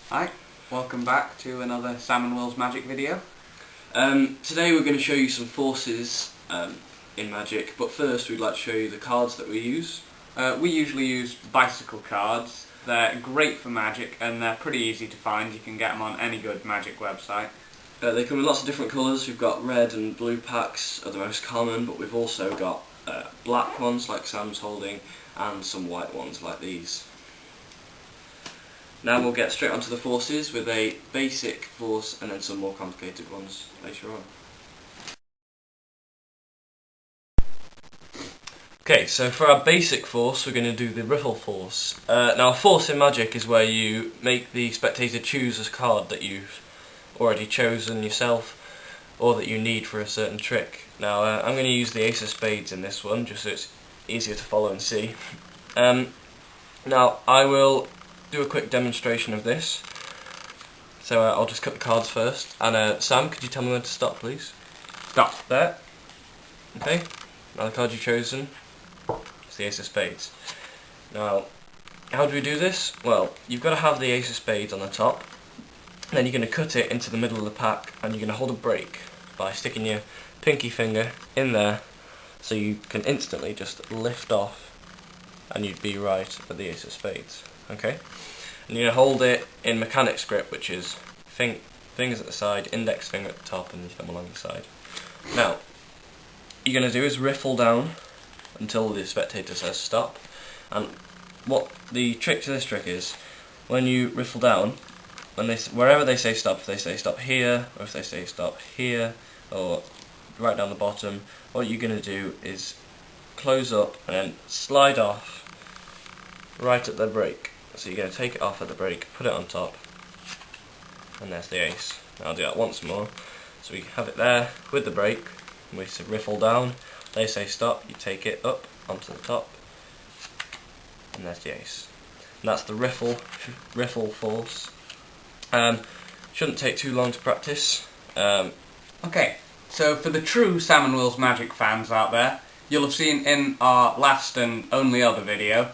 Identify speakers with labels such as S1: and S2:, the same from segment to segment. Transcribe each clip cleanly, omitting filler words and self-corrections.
S1: Hi, welcome back to another Sam and Will's Magic video. Today we're going to show you some forces in Magic, but first we'd like to show you the cards that we use. We usually use bicycle cards. They're great for Magic and they're pretty easy to find. You can get them on any good Magic website.
S2: They come in lots of different colours. We've got red and blue packs are the most common, but we've also got black ones like Sam's holding and some white ones like these. Now we'll get straight onto the forces with a basic force and then some more complicated ones later on. Okay, so for our basic force we're going to do the riffle force. Now a force in Magic is where you make the spectator choose a card that you've already chosen yourself or that you need for a certain trick. Now I'm going to use the Ace of Spades in this one just so it's easier to follow and see. Now I will do a quick demonstration of this. So I'll just cut the cards first. And Sam, could you tell me when to stop, please?
S1: Stop.
S2: There. Okay. Now the card you've chosen is the Ace of Spades. Now, how do we do this? Well, you've got to have the Ace of Spades on the top. And then you're going to cut it into the middle of the pack, and you're going to hold a break by sticking your pinky finger in there, so you can instantly just lift off, and you'd be right at the Ace of Spades. Okay, and you're going to hold it in Mechanics grip, which is fingers at the side, index finger at the top, and thumb along the side. Now, what you're going to do is riffle down until the spectator says stop. And what the trick to this trick is, when you riffle down, wherever they say stop, if they say stop here, or if they say stop here, or right down the bottom, what you're going to do is close up and then slide off right at the break. So you're going to take it off at the break, put it on top, and there's the ace. Now I'll do that once more. So we have it there with the break, and we riffle down, they say stop, you take it up onto the top, and there's the ace. And that's the riffle force. Shouldn't take too long to practice.
S1: Okay, so for the true Sam and Will's Magic fans out there, you'll have seen in our last and only other video,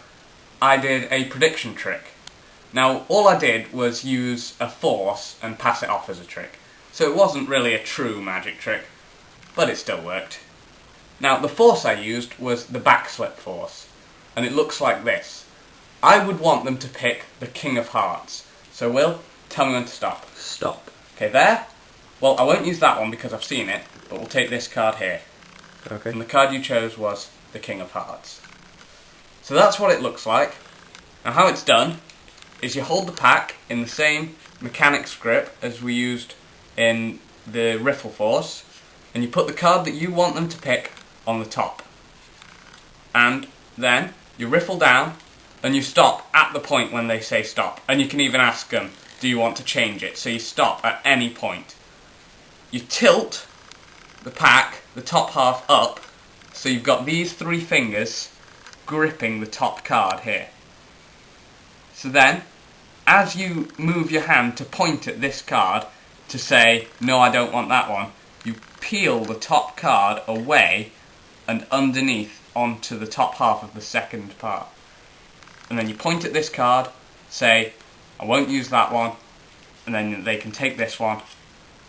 S1: I did a prediction trick. Now, all I did was use a force and pass it off as a trick. So it wasn't really a true magic trick, but it still worked. Now, the force I used was the backslip force, and it looks like this. I would want them to pick the King of Hearts. So Will, tell me when to stop.
S2: Stop.
S1: Okay, there? Well, I won't use that one because I've seen it, but we'll take this card here.
S2: Okay.
S1: And the card you chose was the King of Hearts. So that's what it looks like. Now how it's done is you hold the pack in the same Mechanics grip as we used in the Riffle Force, and you put the card that you want them to pick on the top. And then you riffle down and you stop at the point when they say stop. And you can even ask them, do you want to change it? So you stop at any point. You tilt the pack, the top half up, so you've got these three fingers gripping the top card here. So then, as you move your hand to point at this card to say, no, I don't want that one, you peel the top card away and underneath onto the top half of the second part. And then you point at this card, say, I won't use that one, and then they can take this one,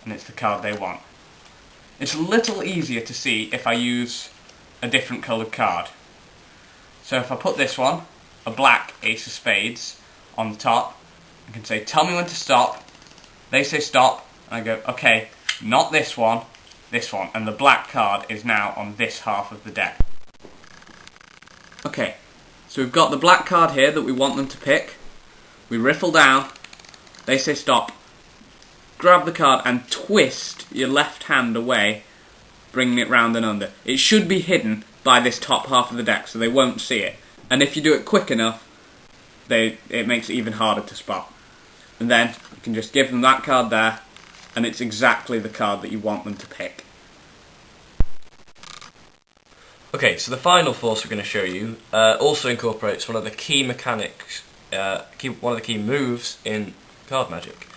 S1: and it's the card they want. It's a little easier to see if I use a different coloured card. So if I put this one, a black Ace of Spades, on the top, I can say, tell me when to stop. They say stop, and I go, okay, not this one, and the black card is now on this half of the deck. Okay, so we've got the black card here that we want them to pick. We riffle down, they say stop. Grab the card and twist your left hand away, bringing it round and under. It should be hidden by this top half of the deck, so they won't see it. And if you do it quick enough, it makes it even harder to spot. And then you can just give them that card there, and it's exactly the card that you want them to pick.
S2: Okay, so the final force we're going to show you also incorporates one of the key mechanics, one of the key moves in card magic.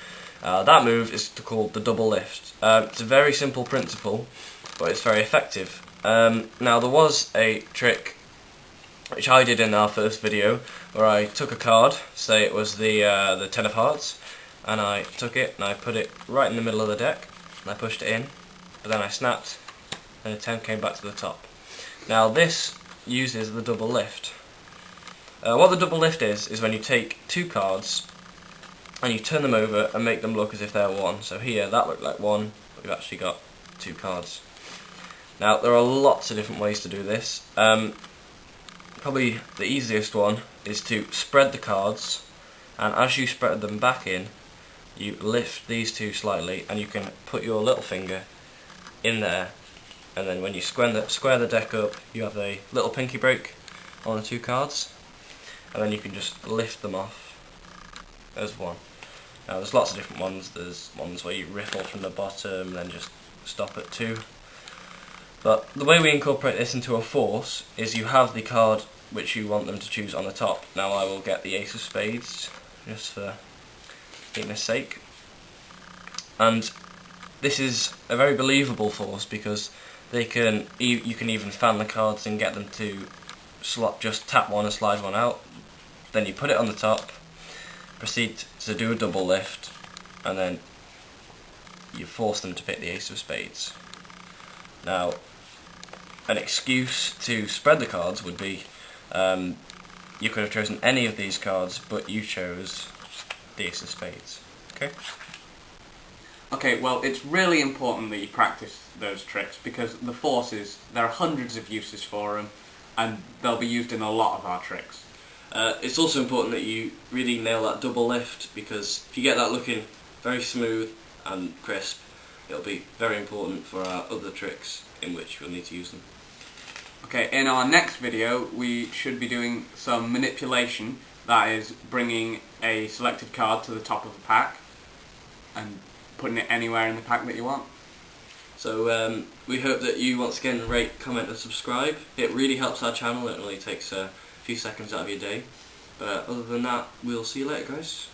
S2: That move is called the double lift. It's a very simple principle, but it's very effective. Now there was a trick which I did in our first video where I took a card, say it was the Ten of Hearts, and I took it and I put it right in the middle of the deck, and I pushed it in, but then I snapped, and the 10 came back to the top. Now this uses the double lift. What the double lift is when you take 2 cards and you turn them over and make them look as if they're 1. So here that looked like 1, but we've actually got 2 cards. Now there are lots of different ways to do this. Probably the easiest one is to spread the cards, and as you spread them back in, you lift these 2 slightly, and you can put your little finger in there, and then when you square the deck up, you have a little pinky break on the 2 cards, and then you can just lift them off as 1. Now there's lots of different ones. There's ones where you riffle from the bottom and then just stop at 2. But the way we incorporate this into a force is you have the card which you want them to choose on the top. Now I will get the Ace of Spades just for neatness sake. And this is a very believable force because you can even fan the cards and get them to just tap one and slide one out. Then you put it on the top, proceed to do a double lift, and then you force them to pick the Ace of Spades. Now, an excuse to spread the cards would be you could have chosen any of these cards, but you chose the Ace of Spades. Okay?
S1: Okay, well, it's really important that you practice those tricks because the forces, there are hundreds of uses for them, and they'll be used in a lot of our tricks.
S2: It's also important that you really nail that double lift, because if you get that looking very smooth and crisp, it'll be very important for our other tricks in which we'll need to use them.
S1: Okay, in our next video we should be doing some manipulation, that is bringing a selected card to the top of the pack and putting it anywhere in the pack that you want.
S2: So we hope that you once again rate, comment and subscribe. It really helps our channel. It only takes a few seconds out of your day. But other than that, we'll see you later, guys.